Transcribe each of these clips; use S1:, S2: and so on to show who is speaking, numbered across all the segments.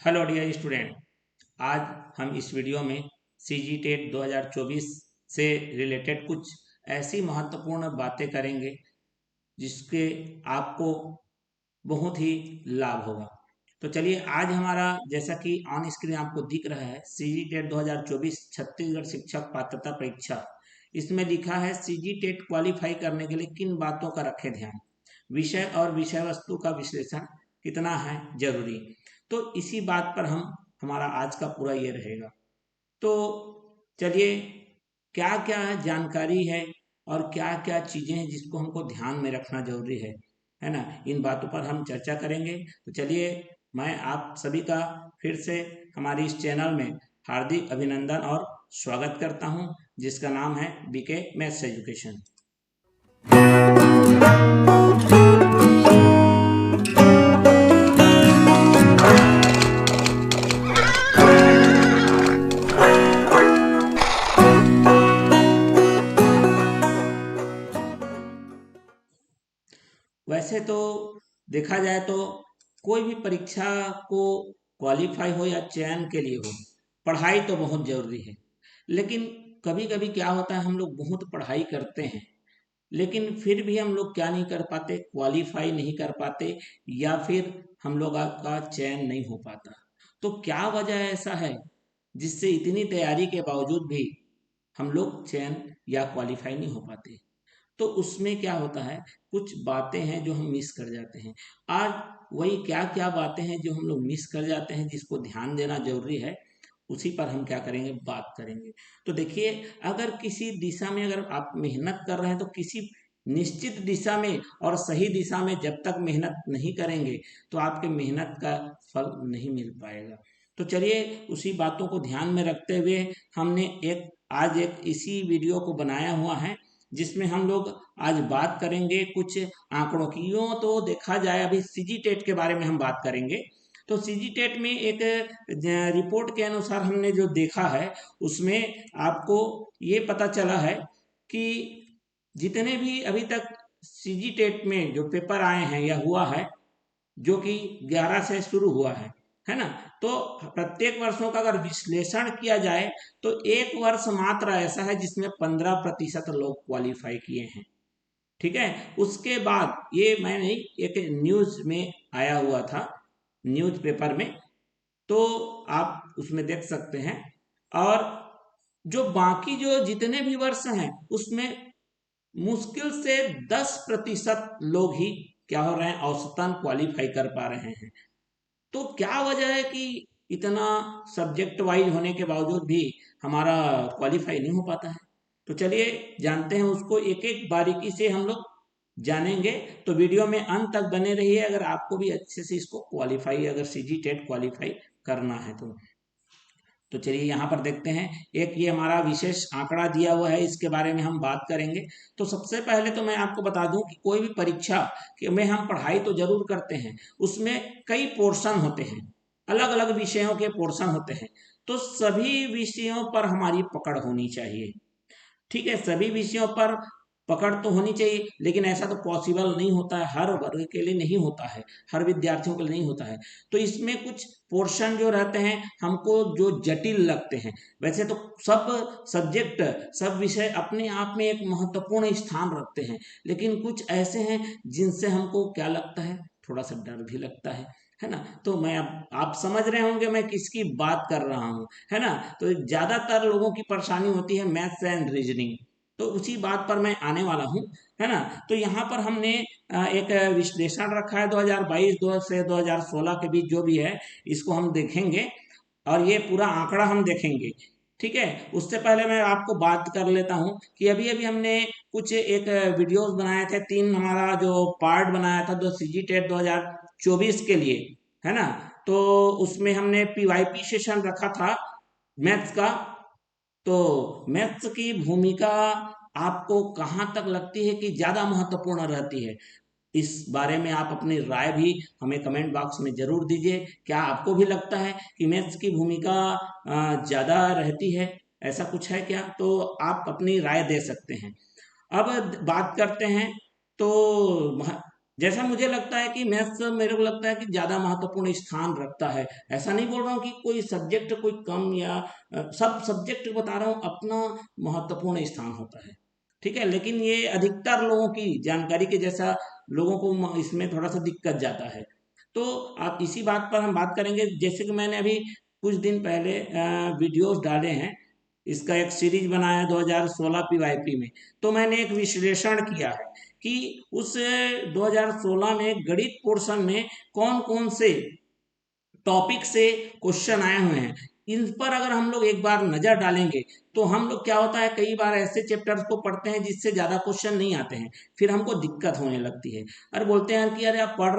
S1: Hello dear student. आज हम इस वीडियो में सीजी टेट 2024 से रिलेटेड कुछ ऐसी महत्वपूर्ण बातें करेंगे जिसके आपको बहुत ही लाभ होगा। तो चलिए, आज हमारा जैसा कि ऑन स्क्रीन आपको दिख रहा है सीजी टेट 2024 छत्तीसगढ़ शिक्षक पात्रता परीक्षा। इसमें लिखा है सीजी टेट क्वालिफाई करने के लिए किन बातों का रखें ध्यान, विषय और विषय वस्तु का विश्लेषण कितना है जरूरी। तो इसी बात पर हमारा आज का पूरा ये रहेगा। तो चलिए, क्या क्या जानकारी है और क्या क्या चीज़ें हैं जिसको हमको ध्यान में रखना जरूरी है ना, इन बातों पर हम चर्चा करेंगे। तो चलिए, मैं आप सभी का फिर से हमारी इस चैनल में हार्दिक अभिनंदन और स्वागत करता हूं, जिसका नाम है बीके मैथ्स एजुकेशन। वैसे तो देखा जाए तो कोई भी परीक्षा को क्वालिफाई हो या चयन के लिए हो, पढ़ाई तो बहुत जरूरी है। लेकिन कभी कभी क्या होता है, हम लोग बहुत पढ़ाई करते हैं लेकिन फिर भी हम लोग क्या नहीं कर पाते, क्वालिफाई नहीं कर पाते, या फिर हम लोग का चयन नहीं हो पाता। तो क्या वजह ऐसा है जिससे इतनी तैयारी के बावजूद भी हम लोग चयन या क्वालिफाई नहीं हो पाते? तो उसमें क्या होता है, कुछ बातें हैं जो हम मिस कर जाते हैं। आज वही क्या क्या बातें हैं जो हम लोग मिस कर जाते हैं, जिसको ध्यान देना जरूरी है, उसी पर हम क्या करेंगे, बात करेंगे। तो देखिए, अगर किसी दिशा में अगर आप मेहनत कर रहे हैं तो किसी निश्चित दिशा में और सही दिशा में जब तक मेहनत नहीं करेंगे तो आपके मेहनत का फल नहीं मिल पाएगा। तो चलिए, उसी बातों को ध्यान में रखते हुए हमने आज एक इसी वीडियो को बनाया हुआ है, जिसमें हम लोग आज बात करेंगे कुछ आंकड़ों की। यूँ तो देखा जाए, अभी सीजी टेट के बारे में हम बात करेंगे। तो सीजी टेट में एक रिपोर्ट के अनुसार हमने जो देखा है, उसमें आपको ये पता चला है कि जितने भी अभी तक सीजी टेट में जो पेपर आए हैं या हुआ है, जो कि 11 से शुरू हुआ है ना, तो प्रत्येक वर्षों का अगर विश्लेषण किया जाए तो एक वर्ष मात्र ऐसा है जिसमें 15% लोग क्वालिफाई किए हैं। ठीक है, उसके बाद ये मैंने एक न्यूज में आया हुआ था, न्यूज पेपर में, तो आप उसमें देख सकते हैं। और जो बाकी जो जितने भी वर्ष हैं उसमें मुश्किल से 10% लोग ही क्या हो रहे हैं, औसतन क्वालिफाई कर पा रहे हैं। तो क्या वजह है कि इतना सब्जेक्ट वाइज होने के बावजूद भी हमारा क्वालिफाई नहीं हो पाता है? तो चलिए जानते हैं उसको, एक एक बारीकी से हम लोग जानेंगे। तो वीडियो में अंत तक बने रहिए, अगर आपको भी अच्छे से इसको क्वालिफाई, अगर सीजी टेट क्वालिफाई करना है तो चलिए यहाँ पर देखते हैं। एक ये हमारा विशेष आंकड़ा दिया हुआ है, इसके बारे में हम बात करेंगे। तो सबसे पहले तो मैं आपको बता दूं कि कोई भी परीक्षा में हम पढ़ाई तो जरूर करते हैं, उसमें कई पोर्शन होते हैं, अलग अलग विषयों के पोर्शन होते हैं। तो सभी विषयों पर हमारी पकड़ होनी चाहिए। ठीक है, सभी विषयों पर पकड़ तो होनी चाहिए, लेकिन ऐसा तो पॉसिबल नहीं होता है, हर वर्ग के लिए नहीं होता है, हर विद्यार्थियों के लिए नहीं होता है। तो इसमें कुछ पोर्शन जो रहते हैं हमको जो जटिल लगते हैं। वैसे तो सब सब्जेक्ट, सब विषय अपने आप में एक महत्वपूर्ण स्थान रखते हैं, लेकिन कुछ ऐसे हैं जिनसे हमको क्या लगता है, थोड़ा सा डर भी लगता है ना। तो मैं आप समझ रहे होंगे मैं किसकी बात कर रहा हूँ, है ना। तो ज्यादातर लोगों की परेशानी होती है मैथ्स एंड रीजनिंग, तो उसी बात पर मैं आने वाला हूँ, है ना। तो यहाँ पर हमने एक विश्लेषण रखा है 2022 से 2016 के बीच जो भी है, इसको हम देखेंगे और ये पूरा आंकड़ा हम देखेंगे। ठीक है, उससे पहले मैं आपको बात कर लेता हूँ कि अभी अभी हमने कुछ एक वीडियोस बनाए थे, 3 हमारा जो पार्ट बनाया था, जो सीजी टेट 2024 के लिए, है ना। तो उसमें हमने पीवाईपी सेशन रखा था मैथ्स का। तो मैथ्स की भूमिका आपको कहाँ तक लगती है कि ज्यादा महत्वपूर्ण रहती है? इस बारे में आप अपनी राय भी हमें कमेंट बॉक्स में जरूर दीजिए। क्या आपको भी लगता है कि मैथ्स की भूमिका ज्यादा रहती है? ऐसा कुछ है क्या? तो आप अपनी राय दे सकते हैं। अब बात करते हैं। तो जैसा मुझे लगता है कि मैथ्स मेरे को लगता है कि ज़्यादा महत्वपूर्ण स्थान रखता है। ऐसा नहीं बोल रहा हूँ कि कोई सब्जेक्ट कोई कम या सब सब्जेक्ट बता रहा हूँ अपना महत्वपूर्ण स्थान होता है। ठीक है, लेकिन ये अधिकतर लोगों की जानकारी के जैसा लोगों को इसमें थोड़ा सा दिक्कत जाता है। तो आप इसी बात पर हम बात करेंगे, जैसे कि मैंने अभी कुछ दिन पहले वीडियोस डाले हैं, इसका एक सीरीज बनाया 2016 पीवाईपी में। तो मैंने एक विश्लेषण किया है कि उस 2016 में गणित पोर्शन में कौन कौन से टॉपिक से क्वेश्चन आए हुए हैं। इन पर अगर हम लोग एक बार नजर डालेंगे तो हम लोग क्या होता है, कई बार ऐसे चैप्टर्स को पढ़ते हैं जिससे ज्यादा क्वेश्चन नहीं आते हैं, फिर हमको दिक्कत होने लगती है। अरे बोलते हैं कि अरे आप पढ़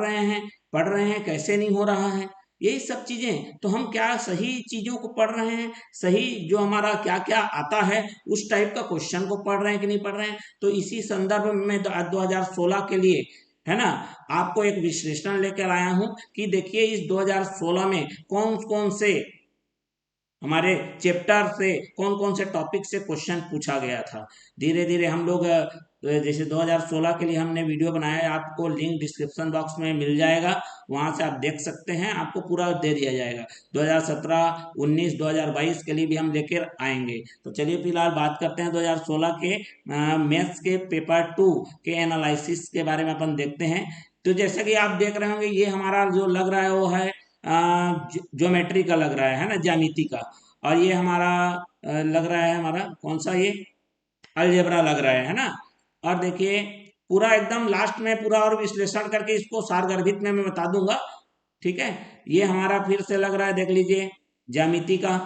S1: रहे हैं कैसे नहीं हो रहा है, यही सब चीजें। तो हम क्या सही चीजों को पढ़ रहे हैं, सही जो हमारा क्या क्या आता है उस टाइप का क्वेश्चन को पढ़ रहे हैं कि नहीं पढ़ रहे हैं। तो इसी संदर्भ में मैं 2016 के लिए, है ना, आपको एक विश्लेषण लेकर आया हूं कि देखिए इस 2016 में कौन कौन से हमारे चैप्टर से कौन कौन से टॉपिक से क्वेश्चन पूछा गया था। धीरे धीरे हम लोग जैसे 2016 के लिए हमने वीडियो बनाया है, आपको लिंक डिस्क्रिप्शन बॉक्स में मिल जाएगा, वहां से आप देख सकते हैं, आपको पूरा दे दिया जाएगा। 2017, 19, 2022 के लिए भी हम लेकर आएंगे। तो चलिए फिलहाल बात करते हैं 2016 के मैथ्स के पेपर 2 के एनालिसिस के बारे में अपन देखते हैं। तो जैसा कि आप देख रहे होंगे, ये हमारा जो लग रहा है वो है ज्योमेट्री का लग रहा है ना, ज्यामिति का। और ये हमारा लग रहा है हमारा कौन सा, ये अलजेब्रा लग रहा है ना। और देखिए पूरा एकदम लास्ट में पूरा और विश्लेषण करके इसको सारगर्भित में मैं बता दूंगा। ठीक है, ये हमारा फिर से लग रहा है, देख लीजिए, ज्यामिति का।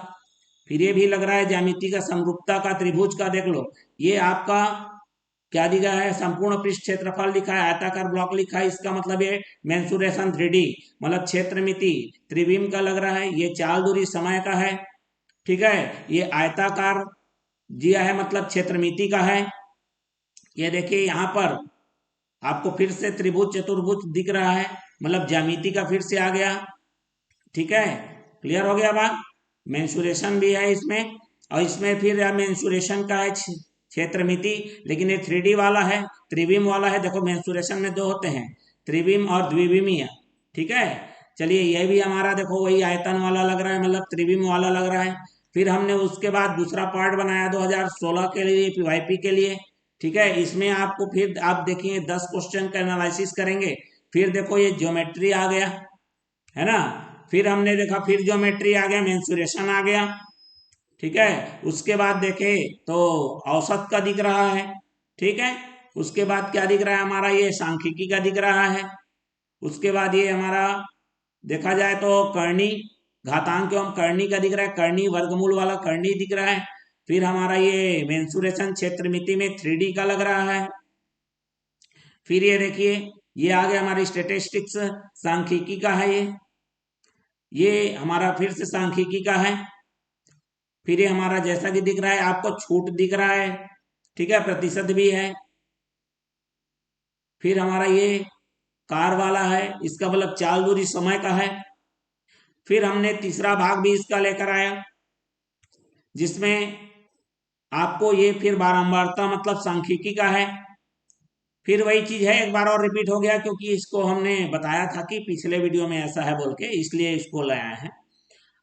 S1: फिर ये भी लग रहा है ज्यामिति का, समरूपता का, त्रिभुज का। देख लो, ये आपका क्या दिखा है, संपूर्ण पृष्ठ क्षेत्रफल लिखा है, आयताकार ब्लॉक लिखा है, इसका मतलब ये मेंसुरेशन 3D, मतलब क्षेत्र मिति त्रिविम का लग रहा है। ये चाल दूरी समय का है। ठीक है, ये आयताकार दिया है मतलब क्षेत्रमिति का है। ये देखिए यहाँ पर आपको फिर से त्रिभुज चतुर्भुज दिख रहा है, मतलब ज्यामिति का फिर से आ गया। ठीक है, क्लियर हो गया बात। मेंसुरेशन भी है इसमें, और इसमें फिर मेंसुरेशन का है क्षेत्रमिति, लेकिन ये 3D वाला है, त्रिविम वाला है। देखो मेंसुरेशन में दो होते हैं, त्रिविम और द्विविमीय। ठीक है, चलिए ये भी हमारा देखो वही आयतन वाला लग रहा है, मतलब त्रिविम वाला लग रहा है। फिर हमने उसके बाद दूसरा पार्ट बनाया 2016 के लिए, पीवाईपी के लिए। ठीक है, इसमें आपको फिर आप देखिए 10 क्वेश्चन का एनालिसिस करेंगे। फिर देखो ये ज्योमेट्री आ गया, है ना। फिर हमने देखा, फिर ज्योमेट्री आ गया, मेंसुरेशन आ गया। ठीक है, उसके बाद देखे तो औसत का दिख रहा है। ठीक है, उसके बाद क्या दिख रहा है हमारा, ये सांख्यिकी का दिख रहा है। उसके बाद ये हमारा देखा जाए तो करनी, घातांक एवं करनी का दिख रहा है, करनी वर्गमूल वाला करनी दिख रहा है। फिर हमारा ये मेंसुरेशन क्षेत्रमिति में 3D का लग रहा है। फिर ये देखिए, ये आ गया हमारी स्टेटिस्टिक्स, सांख्यिकी का है ये हमारा फिर से सांख्यिकी का है। फिर ये हमारा जैसा कि दिख रहा है आपको छूट दिख रहा है। ठीक है, प्रतिशत भी है। फिर हमारा ये कार वाला है, इसका मतलब चाल दूरी समय का है। फिर हमने तीसरा भाग भी इसका लेकर आया, जिसमें आपको ये फिर बारंबारता मतलब सांख्यिकी का है। फिर वही चीज है, एक बार और रिपीट हो गया, क्योंकि इसको हमने बताया था कि पिछले वीडियो में ऐसा है बोल के, इसलिए इसको लाया है।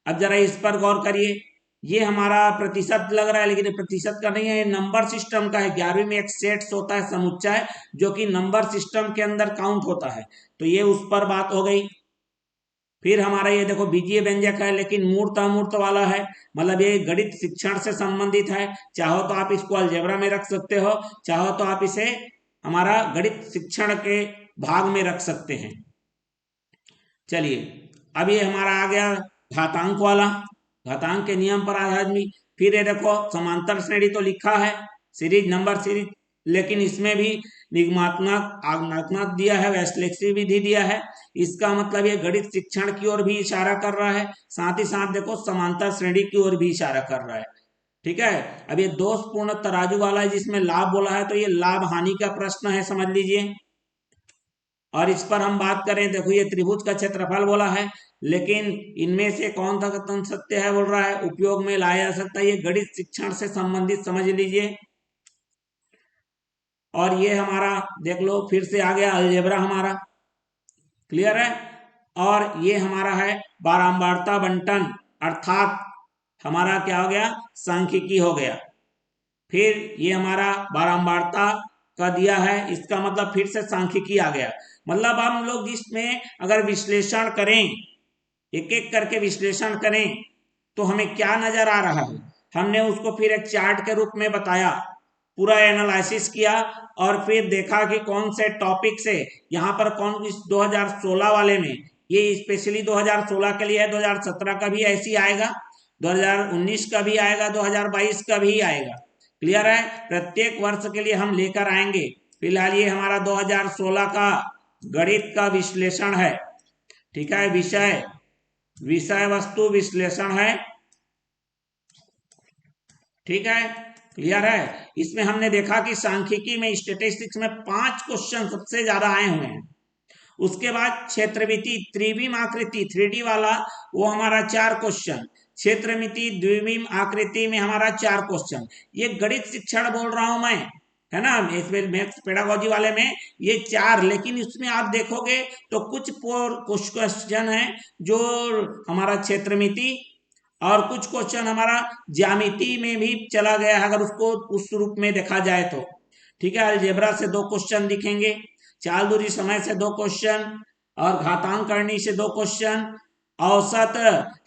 S1: अब जरा इस पर गौर करिए, ये हमारा प्रतिशत लग रहा है, लेकिन ये प्रतिशत का नहीं है, ये नंबर सिस्टम का है। 11वीं में एक सेट्स होता है, समुच्चय, जो कि नंबर सिस्टम के अंदर काउंट होता है। तो ये उस पर बात हो गई। फिर हमारा ये देखो बीजीय व्यंजक है, लेकिन मूर्त अमूर्त वाला है, मतलब ये गणित शिक्षण से संबंधित है। चाहो तो आप इसको अलजेब्रा में रख सकते हो, चाहो तो आप इसे हमारा गणित शिक्षण के भाग में रख सकते हैं। चलिए, अब ये हमारा आ गया घातांक वाला, घातांक के नियम पर आधारित भी। फिर ये देखो समांतर श्रेणी तो लिखा है, सीरीज नंबर सीरीज, लेकिन इसमें भी निगमात्मक आगमनात्मक दिया है, वैश्लेषिक विधि दिया है। इसका मतलब ये गणित शिक्षण की ओर भी इशारा कर रहा है, साथ ही साथ देखो समांतर श्रेणी की ओर भी इशारा कर रहा है। ठीक है, अब ये दोषपूर्ण तराजू वाला है, जिसमें लाभ बोला है, तो ये लाभ हानि का प्रश्न है, समझ लीजिए। और इस पर हम बात करें, देखो ये त्रिभुज का क्षेत्रफल बोला है, लेकिन इनमें से कौन सा कथन सत्य है बोल रहा है, उपयोग में लाया जा सकता है, ये गणित शिक्षण से संबंधित समझ लीजिए। और ये हमारा देख लो फिर से आ गया अलजेब्रा हमारा, क्लियर है। और ये हमारा है बारंबारता बंटन, अर्थात हमारा क्या हो गया, सांख्यिकी हो गया। फिर ये हमारा बारंबारता का दिया है, इसका मतलब फिर से सांख्यिकी आ गया। मतलब हम लोग इसमें अगर विश्लेषण करें, एक एक करके विश्लेषण करें, तो हमें क्या नजर आ रहा है, हमने उसको फिर एक चार्ट के रूप में बताया, पूरा एनालिसिस किया और फिर देखा कि कौन से टॉपिक से यहाँ पर कौन, इस 2016 वाले में ये स्पेशली 2016 के लिए है, 2017 का भी ऐसी आएगा, 2019 का भी आएगा, 2022 का भी आएगा, क्लियर है। प्रत्येक वर्ष के लिए हम लेकर आएंगे। फिलहाल ये हमारा 2016 का गणित का विश्लेषण है, ठीक है, विषय वस्तु विश्लेषण है, ठीक है, क्लियर है। इसमें हमने देखा कि सांख्यिकी में स्टेटिस्टिक्स में 5 क्वेश्चन सबसे ज्यादा आए हुए हैं। उसके बाद क्षेत्रमिति त्रिविम आकृति 3D वाला वो हमारा 4 क्वेश्चन, क्षेत्रमिति द्विविम आकृति में हमारा 4 क्वेश्चन। ये गणित शिक्षण बोल रहा हूं मैं, है ना, इसमें मैथ्स पेडागोजी वाले में ये 4, लेकिन इसमें आप देखोगे तो कुछ क्वेश्चन है जो हमारा क्षेत्रमिति और कुछ क्वेश्चन हमारा ज्यामिति में भी चला गया है, अगर उसको उस रूप में देखा जाए तो, ठीक है। अलजेब्रा से 2 क्वेश्चन दिखेंगे, चाल दूरी समय से 2 क्वेश्चन, और घातांक करनी से 2 क्वेश्चन, औसत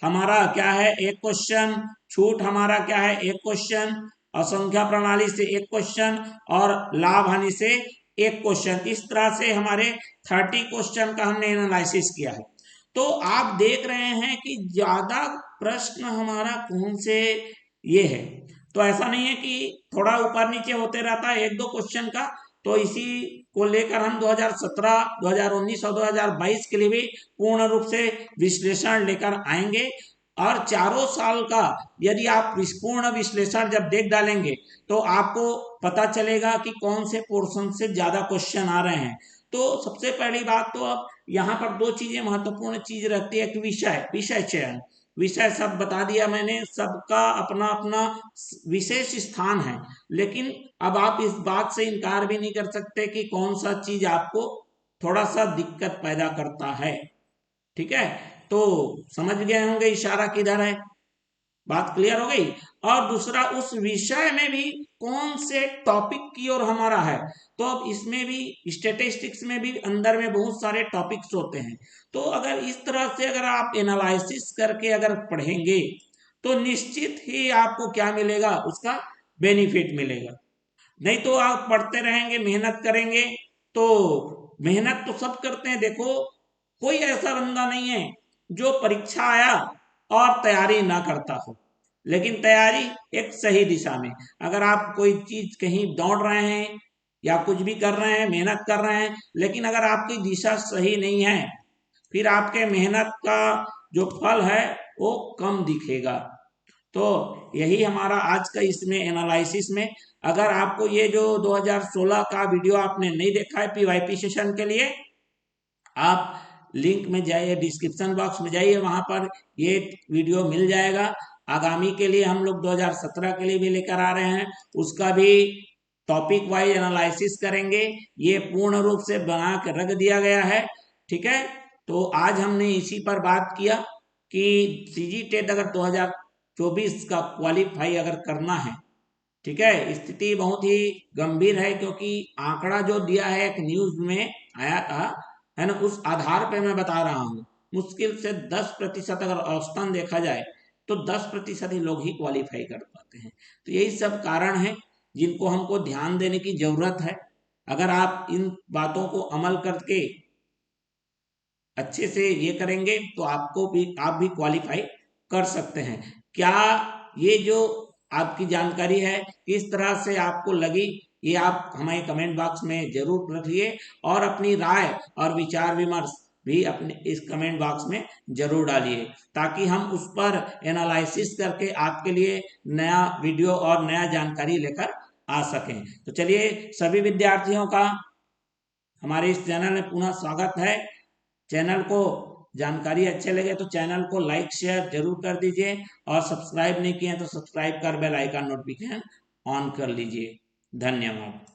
S1: हमारा क्या है 1 क्वेश्चन, छूट हमारा क्या है 1 क्वेश्चन, असंख्या प्रणाली से 1 क्वेश्चन, और लाभ हानि से 1 क्वेश्चन। इस तरह से हमारे 30 क्वेश्चन का हमने एनालिसिस किया है। तो आप देख रहे हैं कि ज्यादा प्रश्न हमारा कौन से ये है, तो ऐसा नहीं है कि थोड़ा ऊपर नीचे होते रहता है 1-2 क्वेश्चन का। तो इसी को लेकर हम 2017, 2019 और 2022 के लिए भी पूर्ण रूप से विश्लेषण लेकर आएंगे। और चारों साल का यदि आप पूर्ण विश्लेषण जब देख डालेंगे तो आपको पता चलेगा कि कौन से पोर्शन से ज्यादा क्वेश्चन आ रहे हैं। तो सबसे पहली बात तो अब यहाँ पर 2 चीजें महत्वपूर्ण चीज रहती है कि विषय चयन, विषय सब बता दिया मैंने, सबका अपना अपना विशेष स्थान है, लेकिन अब आप इस बात से इनकार भी नहीं कर सकते कि कौन सा चीज आपको थोड़ा सा दिक्कत पैदा करता है, ठीक है। तो समझ गए होंगे इशारा किधर है, बात क्लियर हो गई। और दूसरा, उस विषय में भी कौन से टॉपिक की ओर हमारा है, तो अब इसमें भी स्टेटिस्टिक्स में भी अंदर में बहुत सारे टॉपिक्स होते हैं। तो अगर इस तरह से अगर आप एनालिसिस करके अगर पढ़ेंगे तो निश्चित ही आपको क्या मिलेगा, उसका बेनिफिट मिलेगा। नहीं तो आप पढ़ते रहेंगे, मेहनत करेंगे, तो मेहनत तो सब करते हैं, देखो कोई ऐसा बंदा नहीं है जो परीक्षा आया और तैयारी ना करता हो, लेकिन तैयारी एक सही दिशा में, अगर आप कोई चीज कहीं दौड़ रहे हैं या कुछ भी कर रहे हैं, मेहनत कर रहे हैं, लेकिन अगर आपकी दिशा सही नहीं है, फिर आपके मेहनत का जो फल है वो कम दिखेगा। तो यही हमारा आज का इसमें एनालिसिस में, अगर आपको ये जो 2016 का वीडियो आपने नहीं देखा है पीवाईपी सेशन के लिए, आप लिंक में जाइए, डिस्क्रिप्शन बॉक्स में जाइए, वहां पर ये वीडियो मिल जाएगा। आगामी के लिए हम लोग 2017 के लिए भी लेकर आ रहे हैं, उसका भी टॉपिक वाइज एनालिसिस करेंगे, ये पूर्ण रूप से बना के रख दिया गया है, ठीक है। तो आज हमने इसी पर बात किया कि सीजी टेट अगर 2024 का क्वालिफाई अगर करना है, ठीक है, स्थिति बहुत ही गंभीर है, क्योंकि आंकड़ा जो दिया है एक न्यूज में आया था, है ना, उस आधार पे मैं बता रहा हूँ, मुश्किल से 10% अगर औसतन देखा जाए तो 10% ही लोग ही क्वालिफाई कर पाते हैं। तो यही सब कारण है जिनको हमको ध्यान देने की जरूरत है। अगर आप इन बातों को अमल करके अच्छे से ये करेंगे तो आप भी क्वालिफाई कर सकते हैं। क्या ये जो आपकी जानकारी है किस तरह से आपको लगी, ये आप हमें कमेंट बॉक्स में जरूर रखिए, और अपनी राय और विचार विमर्श भी अपने इस कमेंट बॉक्स में जरूर डालिए, ताकि हम उस पर एनालिसिस करके आपके लिए नया वीडियो और नया जानकारी लेकर आ सकें। तो चलिए, सभी विद्यार्थियों का हमारे इस चैनल में पुनः स्वागत है। चैनल को जानकारी अच्छे लगे तो चैनल को लाइक शेयर जरूर कर दीजिए, और सब्सक्राइब नहीं किए तो सब्सक्राइब कर बेल आइकन नोटिफिकेशन ऑन कर लीजिए। धन्यवाद।